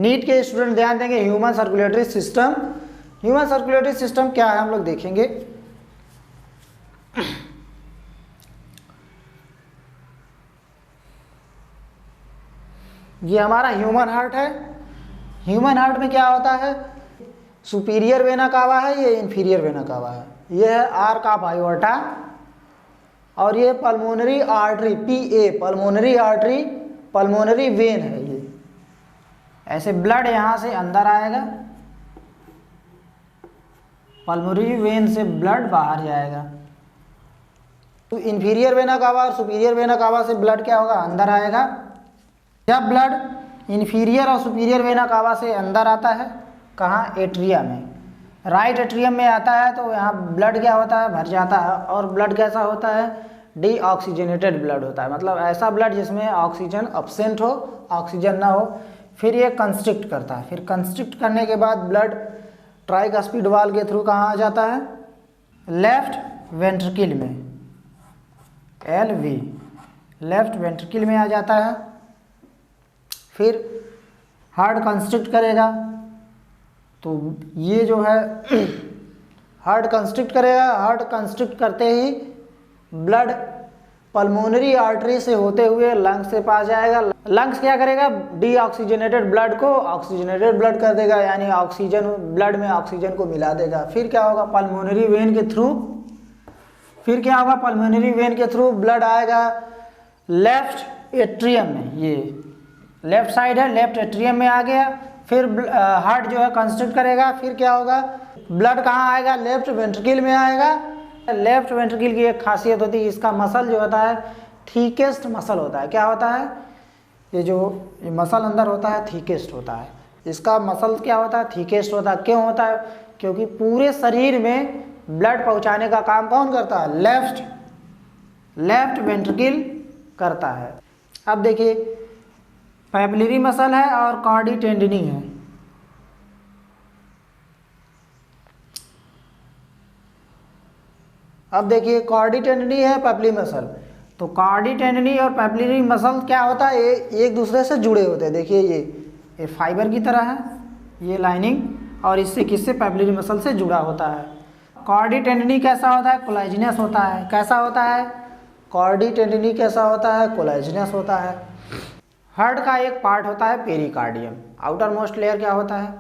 NEET के student ध्यान देंगे, human circulatory system. Human circulatory system क्या है हम लोग देखेंगे। ये हमारा ह्यूमन हार्ट है। ह्यूमन हार्ट में क्या होता है, सुपीरियर वेना कावा है, ये इंफीरियर वेना कावा है, ये है आर्क ऑफ आयोर्टा, और ये pulmonary artery PA, pulmonary artery, pulmonary vein है। ये ऐसे ब्लड यहाँ से अंदर आएगा, पल्मोनरी वेन से ब्लड बाहर जाएगा। तो इंफीरियर वेना कावा और सुपीरियर वेना कावा से ब्लड क्या होगा, अंदर आएगा। जब ब्लड इंफीरियर और सुपीरियर वेना कावा से अंदर आता है, कहाँ, एट्रिया में, राइट एट्रियम में आता है, तो यहाँ ब्लड क्या होता है, भर जाता है। और ब्लड कैसा होता है, डीऑक्सीजनेटेड ब्लड होता है, मतलब ऐसा ब्लड जिसमें ऑक्सीजन अब्सेंट हो, ऑक्सीजन ना हो। फिर ये कंस्ट्रिक्ट करता है, फिर कंस्ट्रिक्ट करने के बाद ब्लड ट्राइकस्पिड वाल्व के थ्रू कहाँ आ जाता है, लेफ्ट वेंट्रिकल में, LV, लेफ्ट वेंट्रिकल में आ जाता है। फिर हार्ट कंस्ट्रिक्ट करेगा, तो ये जो है हार्ट कंस्ट्रिक्ट करेगा, हार्ट कंस्ट्रिक्ट करते ही ब्लड पल्मोनरी आर्टरी से होते हुए लंग्स से पास जाएगा। लंग्स क्या करेगा, डीऑक्सीजनेटेड ब्लड को ऑक्सीजनेटेड ब्लड कर देगा, यानी ऑक्सीजन ब्लड में ऑक्सीजन को मिला देगा। फिर क्या होगा, पल्मोनरी वेन के थ्रू, फिर क्या होगा, पल्मोनरी वेन के थ्रू ब्लड आएगा लेफ्ट एट्रियम में, ये लेफ्ट साइड है, लेफ्ट एट्रियम में आ गया। फिर हार्ट जो है कंस्ट्रिक्ट करेगा, फिर क्या होगा, ब्लड कहाँ आएगा, लेफ्ट वेंट्रिकल में आएगा। लेफ्ट वेंट्रिकल की एक खासियत होती है, इसका मसल जो होता है थीकेस्ट मसल होता है। क्या होता है, ये जो ये मसल अंदर होता है थीकेस्ट होता है, इसका मसल क्या होता है, थीकेस्ट होता है। क्यों होता है, क्योंकि पूरे शरीर में ब्लड पहुंचाने का काम कौन करता है, लेफ्ट वेंट्रिकल करता है। अब देखिए, पैपिलरी मसल है और कार्डी टेंडिनी है। अब देखिए, कार्डी टेंडिनी है, पैपिलरी मसल, तो कार्डी टेंडिनी और पैपिलरी मसल क्या होता है, ये एक दूसरे से जुड़े होते हैं। देखिए ये फाइबर की तरह है, ये लाइनिंग, और इससे किससे, पैपिलरी मसल से जुड़ा होता है। कार्डी टेंडिनी कैसा होता है, कोलाजिनस होता है। कैसा होता है, कार्डी टेंडिनी कैसा होता है, कोलाजिनस होता है। हार्ट का एक पार्ट होता है पेरिकार्डियम, आउटर मोस्ट लेयर क्या होता है,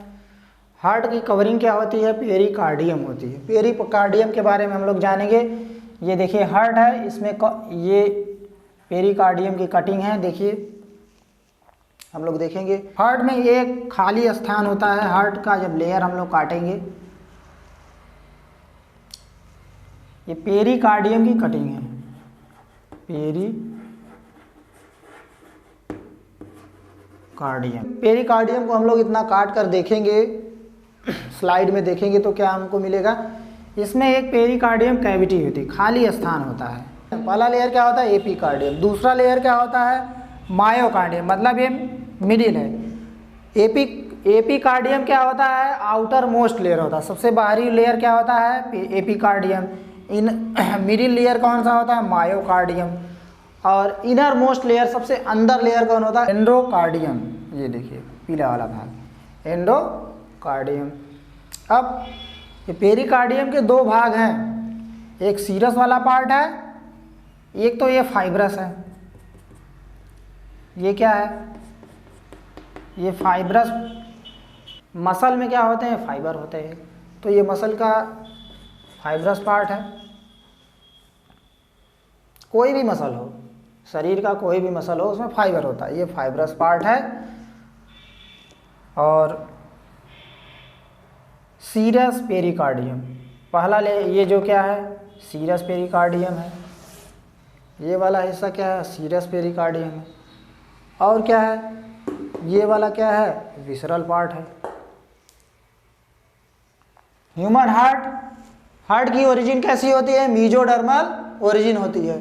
हार्ट की कवरिंग क्या होती है, पेरिकार्डियम होती है। पेरिकार्डियम के बारे में हम लोग जानेंगे। ये देखिए हार्ट है, इसमें ये पेरिकार्डियम की कटिंग है, देखिए हम लोग देखेंगे। हार्ट में एक खाली स्थान होता है, हार्ट का जब लेयर हम लोग काटेंगे, ये पेरिकार्डियम की कटिंग है, पेरिकार्डियम को हम लोग इतना काट कर देखेंगे, स्लाइड में देखेंगे तो क्या हमको मिलेगा, इसमें एक पेरिकार्डियम कैविटी होती है, खाली स्थान होता है। पहला लेयर क्या होता है, एपिकार्डियम। दूसरा लेयर क्या होता है, मायोकार्डियम, मतलब ये मिडिल है। एपिकार्डियम क्या होता है, आउटर मोस्ट लेयर होता है, सबसे बाहरी लेयर क्या होता है, एपिकार्डियम। मिडिल लेयर कौन सा होता है, मायोकार्डियम। और इनर मोस्ट लेयर, सबसे अंदर लेयर कौन होता है, एंडोकार्डियम। ये देखिए पीला वाला भाग, एंडोकार्डियम। अब ये पेरिकार्डियम के दो भाग हैं, एक सीरस वाला पार्ट है, एक तो ये फाइब्रस है। ये क्या है, ये फाइब्रस, मसल में क्या होते हैं, फाइबर होते हैं, तो ये मसल का फाइब्रस पार्ट है। कोई भी मसल हो, शरीर का कोई भी मसल हो, उसमें फाइबर होता है, ये फाइब्रस पार्ट है। और सीरस पेरिकार्डियम, पहला ये जो क्या है, सीरस पेरिकार्डियम है। ये वाला हिस्सा क्या है, सीरस पेरिकार्डियम है। और क्या है, ये वाला क्या है, विसरल पार्ट है। ह्यूमन हार्ट की ओरिजिन कैसी होती है, मीजोडर्मल ओरिजिन होती है।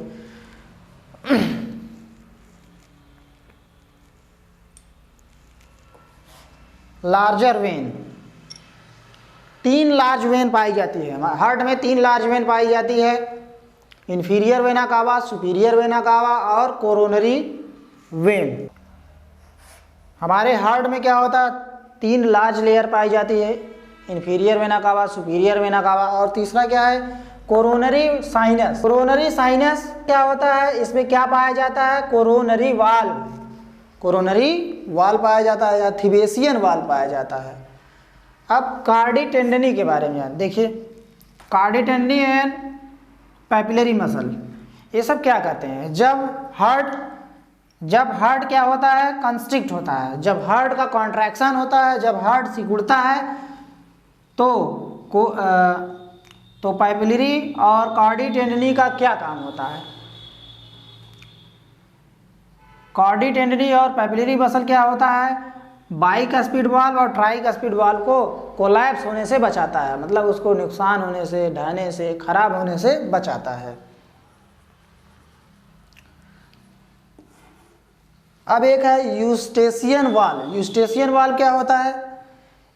लार्जर वेन, 3 लार्ज वेन पाई जाती है हार्ट में, 3 लार्ज वेन पाई जाती है, inferior vena cava, superior vena cava और कोरोनरी वेन। हमारे हार्ट में क्या होता है, 3 लार्ज लेयर पाई जाती है, inferior vena cava, superior vena cava, और तीसरा क्या है, कोरोनरी साइनस। कोरोनरी साइनस क्या होता है, इसमें क्या पाया जाता है, कोरोनरी वाल्व, कोरोनरी वाल्व पाया जाता है या थिबेसियन वाल्व पाया जाता है। अब कार्डी टेंडनी के बारे में देखिए, chordae tendineae and papillary muscle, ये सब क्या करते हैं, जब हार्ट क्या होता है, कंस्ट्रिक्ट होता है, जब हार्ट का कॉन्ट्रैक्शन होता है, जब हार्ट सिकुड़ता है तो पैपिलरी और कार्डी टेंडनी का क्या काम होता है, कार्डी टेंडनी और पैपिलरी मसल क्या होता है, बाइक स्पीड वाल्व और ट्राइक स्पीड वाल्व को कोलैप्स होने से बचाता है, मतलब उसको नुकसान होने से, ढहने से, खराब होने से बचाता है। अब एक है यूस्टेशियन वाल्व। यूस्टेशियन वाल्व क्या होता है,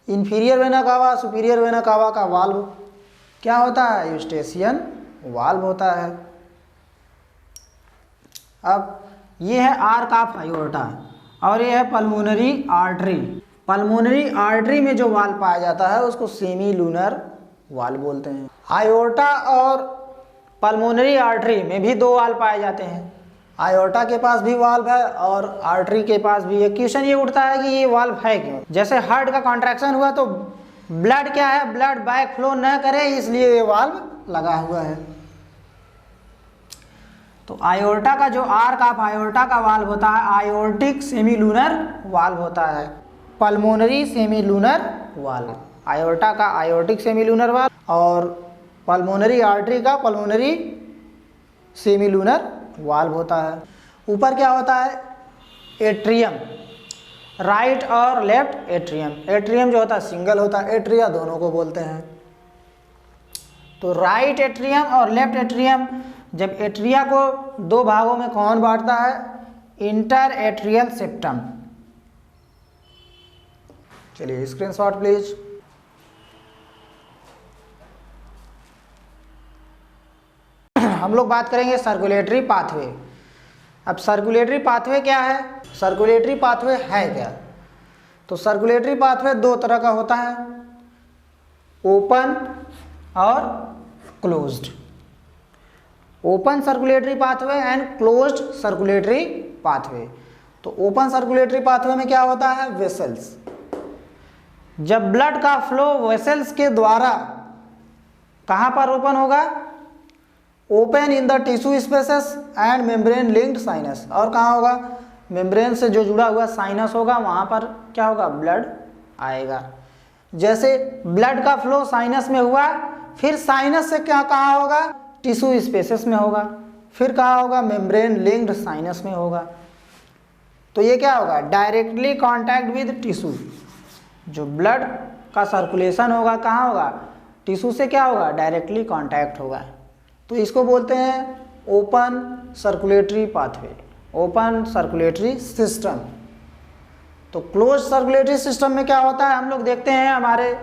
inferior vena cava, superior vena cava का वाल्व क्या होता है, यूस्टेशियन वाल्व होता है। अब ये है आर्क ऑफ आयोर्टा और ये है पल्मोनरी आर्टरी। पल्मोनरी आर्टरी में जो वाल्व पाया जाता है उसको सेमी लूनर वाल्व बोलते हैं। आयोर्टा और पल्मोनरी आर्टरी में भी 2 वाल्व पाए जाते हैं, आयोर्टा के पास भी वाल्व है और आर्टरी के पास भी है। क्वेश्चन ये उठता है कि ये वाल्व है क्यों, जैसे हार्ट का कॉन्ट्रैक्शन हुआ तो ब्लड क्या है, ब्लड बैक फ्लो न करे, इसलिए ये वाल्व लगा हुआ है। तो आयोर्टा का जो आर्क ऑफ आयोर्टा का वाल्व होता है आयोर्टिक सेमी लूनर वाल्व होता है, पल्मोनरी सेमी लूनर वाल्व। आयोर्टा का आयोर्टिक सेमी लूनर वाल्व और पल्मोनरी आर्टरी का पल्मोनरी सेमी लूनर वाल्व होता है। ऊपर क्या होता है, एट्रियम, राइट और लेफ्ट एट्रियम। एट्रियम जो होता है सिंगल होता है, एट्रिया दोनों को बोलते हैं। तो राइट एट्रियम और लेफ्ट एट्रियम, जब एट्रिया को 2 भागों में कौन बांटता है, इंटर एट्रियल सेप्टम। चलिए स्क्रीनशॉट प्लीज। हम लोग बात करेंगे सर्कुलेटरी पाथवे। अब सर्कुलेटरी पाथवे क्या है, सर्कुलेटरी पाथवे है क्या, तो सर्कुलेटरी पाथवे 2 तरह का होता है, ओपन और closed. Open circulatory pathway and closed circulatory pathway. तो ओपन सर्कुलेटरी पाथवे में क्या होता है, वेसल्स, जब ब्लड का फ्लो वेसल्स के द्वारा कहाँ पर ओपन होगा, open in the tissue spaces and membrane linked sinus, और कहाँ होगा, मेम्ब्रेन से जो जुड़ा हुआ साइनस होगा वहाँ पर क्या होगा, ब्लड आएगा। जैसे ब्लड का फ्लो साइनस में हुआ, फिर साइनस से क्या कहाँ होगा, टिश्यू स्पेसेस में होगा, फिर कहाँ होगा, मेम्ब्रेन लिंक्ड साइनस में होगा। तो ये क्या होगा, डायरेक्टली कांटेक्ट विद टिश्यू। जो ब्लड का सर्कुलेशन होगा कहाँ होगा, टिश्यू से क्या होगा, डायरेक्टली कांटेक्ट होगा। तो इसको बोलते हैं open circulatory pathway, open circulatory system. तो क्लोज सर्कुलेटरी सिस्टम में क्या होता है, हम लोग देखते हैं हमारे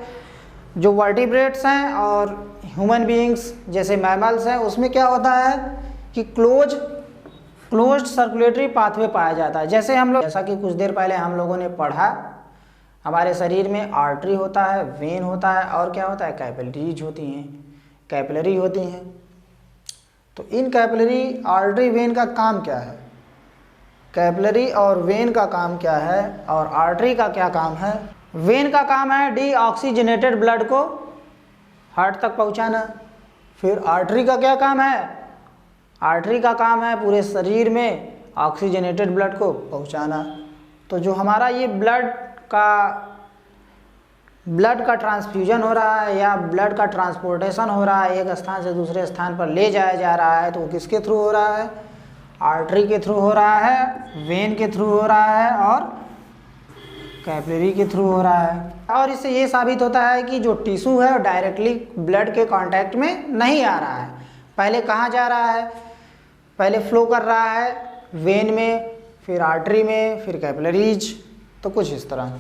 जो वर्टिब्रेट्स हैं और ह्यूमन बीइंग्स जैसे मैमल्स हैं, उसमें क्या होता है कि क्लोज्ड सर्कुलेटरी पाथवे पाया जाता है। जैसे हम लोग, जैसा कि कुछ देर पहले हम लोगों ने पढ़ा, हमारे शरीर में आर्टरी होता है, वेन होता है और क्या होता है, कैपिलरीज होती हैं, कैपिलरी होती हैं। तो इन कैपिलरी, आर्टरी, वेन का काम क्या है, कैपिलरी और वेन का काम क्या है और आर्टरी का क्या काम है। वेन का काम है डीऑक्सीजनेटेड ब्लड को हार्ट तक पहुंचाना। फिर आर्टरी का क्या काम है, आर्टरी का काम है पूरे शरीर में ऑक्सीजनेटेड ब्लड को पहुंचाना। तो जो हमारा ये ब्लड का ट्रांसफ्यूजन हो रहा है या ब्लड का ट्रांसपोर्टेशन हो रहा है, एक स्थान से दूसरे स्थान पर ले जाया जा रहा है, तो वो किसके थ्रू हो रहा है, आर्टरी के थ्रू हो रहा है, वेन के थ्रू हो रहा है और कैपिलरी के थ्रू हो रहा है। और इससे ये साबित होता है कि जो टिश्यू है डायरेक्टली ब्लड के कांटेक्ट में नहीं आ रहा है। पहले कहाँ जा रहा है, पहले फ्लो कर रहा है वेन में, फिर आर्टरी में, फिर कैपिलरीज, तो कुछ इस तरह।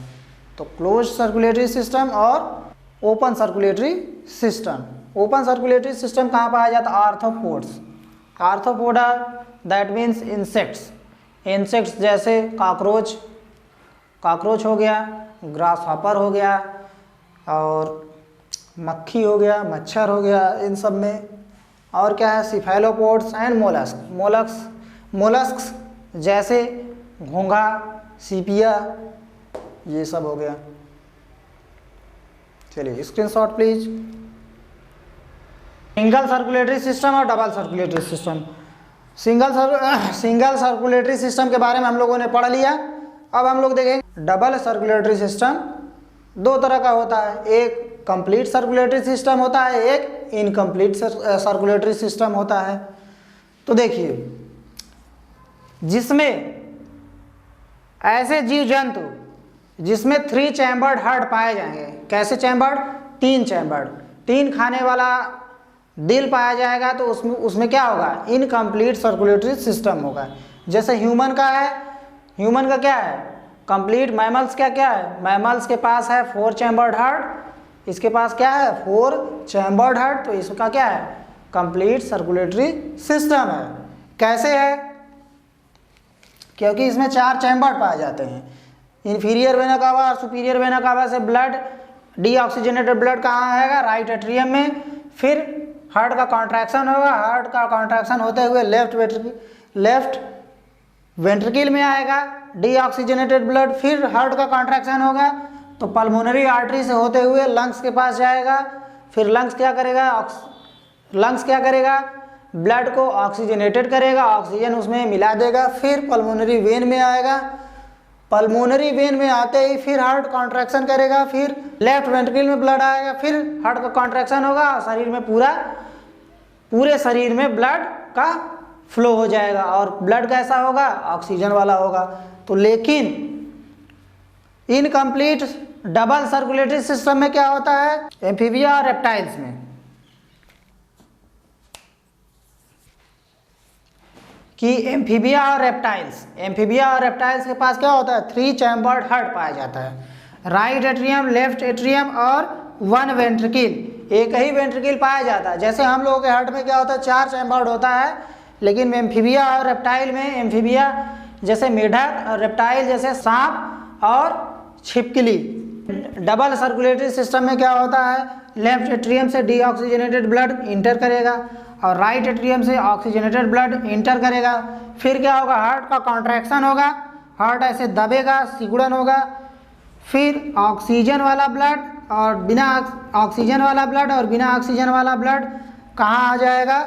तो क्लोज सर्कुलेटरी सिस्टम और open circulatory system. Open circulatory system कहाँ पाया जाता है, arthropods. Arthropoda that means insects, insects जैसे कॉकरोच हो गया, ग्रास हॉपर हो गया, और मक्खी हो गया, मच्छर हो गया, इन सब में। और क्या है, सिफेलोपोड्स एंड मोलस्क्स जैसे घोंघा, सीपिया, ये सब हो गया। चलिए screenshot please. Single circulatory system और double circulatory system. Single circulatory system के बारे में हम लोगों ने पढ़ लिया। अब हम लोग देखेंगे डबल सर्कुलेटरी सिस्टम। दो तरह का होता है, एक कंप्लीट सर्कुलेटरी सिस्टम होता है, एक इनकम्प्लीट सर्कुलेटरी सिस्टम होता है। तो देखिए, जिसमें ऐसे जीव जंतु जिसमें 3 चैम्बर्ड हार्ट पाए जाएंगे। कैसे चैम्बर्ड? 3 चैम्बर्ड, 3 खाने वाला दिल पाया जाएगा, तो उसमें क्या होगा, इनकम्प्लीट सर्कुलेटरी सिस्टम होगा। जैसे ह्यूमन का है, ह्यूमन का क्या है, कंप्लीट। मैमल्स क्या क्या है, मैमल्स के पास है 4 चैम्बर्ड हार्ट, इसके पास क्या है 4 चैम्बर्ड हार्ट, तो इसका क्या है, कंप्लीट सर्कुलेटरी सिस्टम है। कैसे है, क्योंकि इसमें 4 चैम्बर्ड पाए जाते हैं। इन्फीरियर वेना कावा और सुपीरियर वेना कावा से ब्लड, डीऑक्सीजनेटेड ब्लड कहाँ आएगा, राइट एट्रियम में। फिर हार्ट का कॉन्ट्रैक्शन होगा, हार्ट का कॉन्ट्रैक्शन होते हुए लेफ्ट वेंट्रिकल में आएगा डीऑक्सीजनेटेड ब्लड। फिर हार्ट का कॉन्ट्रैक्शन होगा तो पल्मोनरी आर्टरी से होते हुए लंग्स के पास जाएगा। फिर लंग्स क्या करेगा, ब्लड को ऑक्सीजनेटेड करेगा, ऑक्सीजन उसमें मिला देगा। फिर पल्मोनरी वेन में आएगा, पल्मोनरी वेन में आते ही फिर हार्ट कॉन्ट्रैक्शन करेगा, फिर लेफ्ट वेंट्रिकल में ब्लड आएगा, फिर हार्ट का कॉन्ट्रैक्शन होगा, शरीर में पूरे शरीर में ब्लड का फ्लो हो जाएगा। और ब्लड कैसा होगा, ऑक्सीजन वाला होगा। तो लेकिन इनकम्प्लीट डबल सर्कुलेटरी सिस्टम में क्या होता है, एम्फीबिया और रेप्टाइल्स में, कि एम्फीबिया और रेप्टाइल्स के पास क्या होता है, 3 चैम्बर्ड हार्ट पाया जाता है। राइट एट्रियम, लेफ्ट एट्रियम और 1 वेंट्रिकल, एक ही वेंट्रिकल पाया जाता है। जैसे हम लोगों के हार्ट में क्या होता है, 4 चैम्बर्ड होता है, लेकिन एम्फीबिया और रेप्टाइल में, एम्फीबिया जैसे मेढक और रेप्टाइल जैसे सांप और छिपकली। डबल सर्कुलेटरी सिस्टम में क्या होता है, लेफ्ट एट्रियम से डीऑक्सीजनेटेड ब्लड इंटर करेगा और राइट एट्रियम से ऑक्सीजनेटेड ब्लड इंटर करेगा। फिर क्या होगा, हार्ट का कॉन्ट्रैक्शन होगा, हार्ट ऐसे दबेगा, सिकुड़न होगा। फिर ऑक्सीजन वाला ब्लड और बिना ऑक्सीजन वाला ब्लड कहाँ आ जाएगा,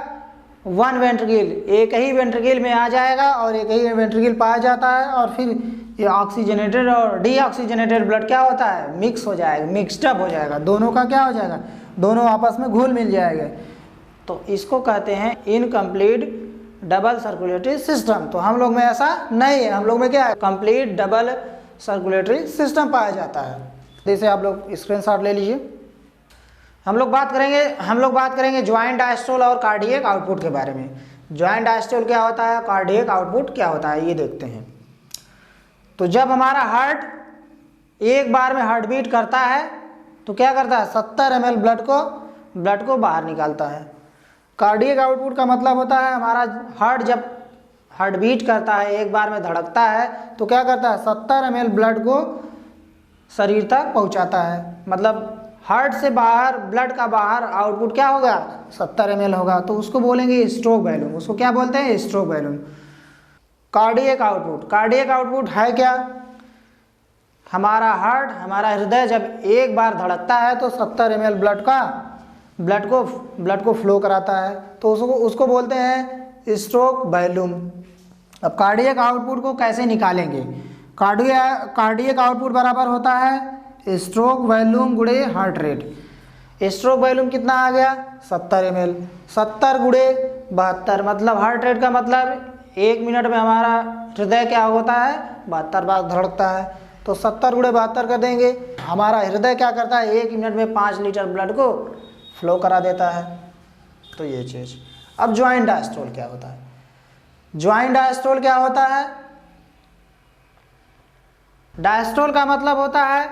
1 वेंट्रिकल, एक ही वेंट्रिकल में आ जाएगा और एक ही वेंट्रिकल पाया जाता है। और फिर ये ऑक्सीजनेटेड और डीऑक्सीजनेटेड ब्लड क्या होता है, मिक्स हो जाएगा, मिक्सडअप हो जाएगा, दोनों का क्या हो जाएगा, दोनों आपस में घुल मिल जाएंगे। तो इसको कहते हैं इनकम्प्लीट डबल सर्कुलेटरी सिस्टम। तो हम लोग में ऐसा नहीं है, हम लोग में क्या है, कंप्लीट डबल सर्कुलेटरी सिस्टम पाया जाता है। जैसे आप लोग स्क्रीनशॉट ले लीजिए। हम लोग बात करेंगे ज्वाइंट डायस्टोल और कार्डियक आउटपुट के बारे में। ज्वाइंट डायस्टोल क्या होता है, कार्डियक आउटपुट क्या होता है, ये देखते हैं। तो जब हमारा हार्ट एक बार में हार्ट बीट करता है तो क्या करता है, 70 ml ब्लड को बाहर निकालता है। कार्डियक आउटपुट का मतलब होता है हमारा हार्ट जब हार्ट बीट करता है, एक बार में धड़कता है, तो क्या करता है, 70 ml ब्लड को शरीर तक पहुंचाता है। मतलब हार्ट से बाहर ब्लड का बाहर आउटपुट क्या होगा, 70 ml होगा। तो उसको बोलेंगे स्ट्रोक वॉल्यूम। उसको क्या बोलते हैं, स्ट्रोक वॉल्यूम। कार्डियक आउटपुट है क्या, हमारा हार्ट, हमारा हृदय जब एक बार धड़कता है तो 70 ml ब्लड को फ्लो कराता है, तो उसको बोलते हैं स्ट्रोक वॉल्यूम। अब कार्डियक आउटपुट को कैसे निकालेंगे, कार्डियक आउटपुट बराबर होता है स्ट्रोक वॉल्यूम गुणे हार्ट रेट। स्ट्रोक वॉल्यूम कितना आ गया, 70 ml, 70 गुणे 72, मतलब हार्ट रेट का मतलब 1 मिनट में हमारा हृदय क्या होता है, 72 बार धड़कता है। तो 70 गुणे 72 कर देंगे। हमारा हृदय क्या करता है, 1 मिनट में 5 लीटर ब्लड को फ्लो करा देता है। तो ये चीज़। अब ज्वाइंट डायस्टोल क्या होता है, डायस्टोल का मतलब होता है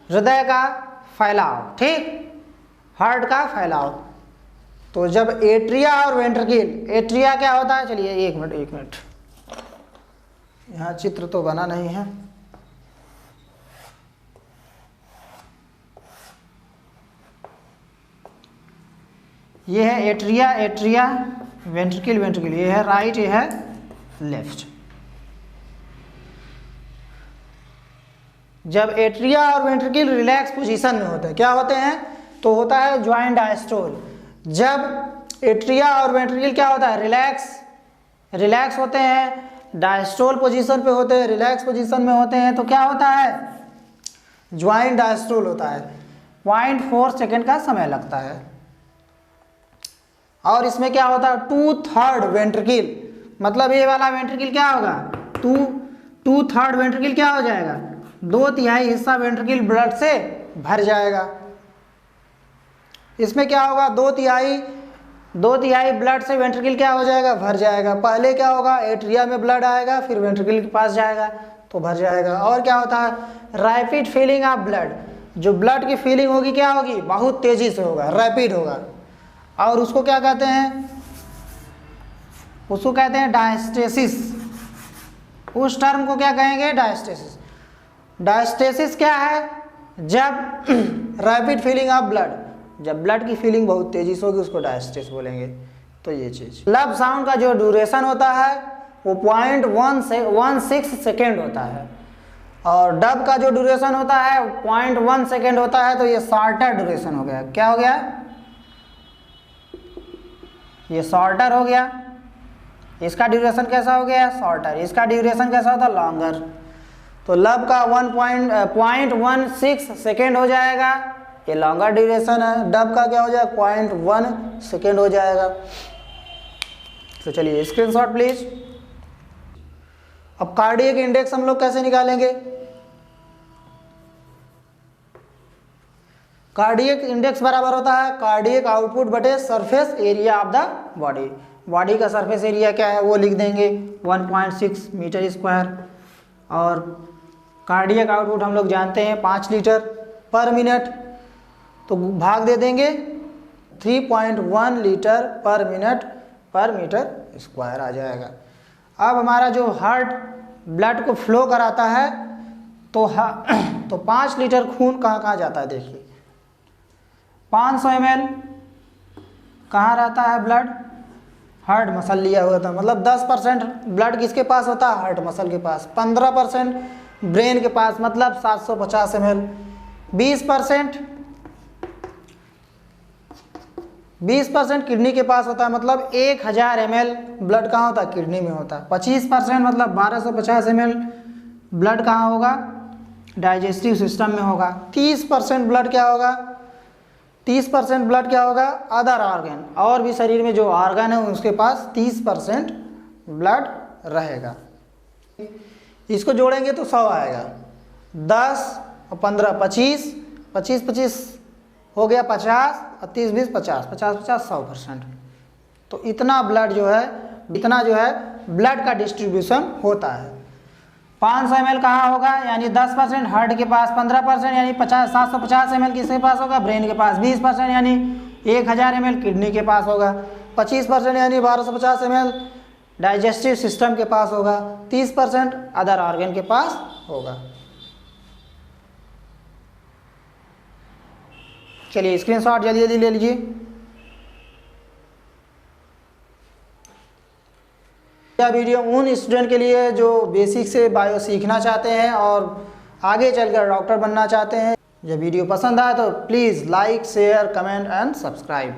हृदय का फैलाव, ठीक, हार्ट का फैलाव। तो जब एट्रिया और वेंट्रिकल, एट्रिया क्या होता है, चलिए एक मिनट, यहाँ चित्र तो बना नहीं है। ये है एट्रिया, एट्रिया, वेंट्रिकल, वेंट्रिकल, ये है राइट, ये है लेफ्ट। जब एट्रिया और वेंट्रिकल रिलैक्स पोजीशन में होते हैं, क्या होते हैं, तो होता है ज्वाइंट डायस्टोल। जब एट्रिया और वेंट्रिकल क्या होता है, रिलैक्स होते हैं, डायस्टोल पोजीशन पे होते हैं, रिलैक्स पोजीशन में होते हैं, तो क्या होता है, ज्वाइंट डायस्टोल होता है। 0.4 सेकेंड का समय लगता है। और इसमें क्या होता है, 2/3 वेंट्रिकल, मतलब ये वाला वेंट्रिकल क्या होगा, 2/3 वेंट्रिकल क्या हो जाएगा, 2/3 हिस्सा वेंट्रिकल ब्लड से भर जाएगा। इसमें क्या होगा, 2/3 ब्लड से वेंट्रिकल क्या हो जाएगा, भर जाएगा। पहले क्या होगा, एट्रिया में ब्लड आएगा, फिर वेंट्रिकल के पास जाएगा तो भर जाएगा। और क्या होता है, रैपिड फीलिंग ऑफ ब्लड, जो ब्लड की फीलिंग होगी क्या होगी, बहुत तेजी से होगा, रैपिड होगा। और उसको क्या कहते हैं, उसको कहते हैं डायस्टेसिस। उस टर्म को क्या कहेंगे, डायस्टेसिस। डायस्टेसिस क्या है, जब रैपिड फीलिंग ऑफ ब्लड, जब ब्लड की फीलिंग बहुत तेजी से होगी उसको डायस्टेसिस बोलेंगे। तो ये चीज, लब साउंड का जो ड्यूरेशन होता है वो 0.16 सेकेंड होता है, और डब का जो ड्यूरेशन होता है 0.1 सेकेंड होता है। तो ये शॉर्टर ड्यूरेशन हो गया। क्या हो गया, ये शॉर्टर हो गया। इसका ड्यूरेशन कैसा हो गया, शॉर्टर। इसका ड्यूरेशन कैसा होता है, लॉन्गर। तो लब का 0.16 सेकेंड हो जाएगा, ये लॉन्गर ड्यूरेशन है। डब का क्या हो जाएगा, 0.1 सेकेंड हो जाएगा। तो चलिए स्क्रीनशॉट प्लीज। अब कार्डियक इंडेक्स हम लोग कैसे निकालेंगे, कार्डियक इंडेक्स बराबर होता है कार्डियक आउटपुट बटे surface area of the body. Body का सरफेस एरिया क्या है वो लिख देंगे 1.6 मीटर स्क्वायर, और कार्डियक आउटपुट हम लोग जानते हैं 5 लीटर पर मिनट, तो भाग दे देंगे 3.1 लीटर पर मीटर स्क्वायर आ जाएगा। अब हमारा जो हार्ट ब्लड को फ्लो कराता है तो 5 लीटर खून कहाँ कहाँ जाता है, देखिए 500 ml कहाँ रहता है ब्लड, हार्ट मसल लिया हुआ था, मतलब 10% ब्लड किसके पास होता है, हार्ट मसल के पास। 15% ब्रेन के पास, मतलब 750 ml। 20% किडनी के पास होता है, मतलब 1000 ml ब्लड कहाँ होता है, किडनी में होता है। 25% मतलब 1250 ml ब्लड कहाँ होगा, डाइजेस्टिव सिस्टम में होगा। 30% ब्लड क्या होगा, 30% ब्लड क्या होगा, अदर ऑर्गन, और भी शरीर में जो ऑर्गन है उसके पास 30% ब्लड रहेगा। इसको जोड़ेंगे तो 100 आएगा। 10 और 15 25, 25 हो गया 50, और 30 20 50, 50 100%। तो इतना ब्लड जो है, इतना जो है ब्लड का डिस्ट्रीब्यूशन होता है। 500 ml कहाँ होगा, यानी 10% हार्ट के पास, 15% यानी 750 ml किसके पास होगा, ब्रेन के पास। 20% यानी 1000 ml किडनी के पास होगा। 25% यानी 1250 ml डाइजेस्टिव सिस्टम के पास होगा। 30% अदर ऑर्गन के पास होगा। चलिए स्क्रीनशॉट जल्दी जल्दी ले लीजिए। यह वीडियो उन स्टूडेंट के लिए जो बेसिक से बायो सीखना चाहते हैं और आगे चलकर डॉक्टर बनना चाहते हैं। यह वीडियो पसंद आए तो please like, share, comment and subscribe.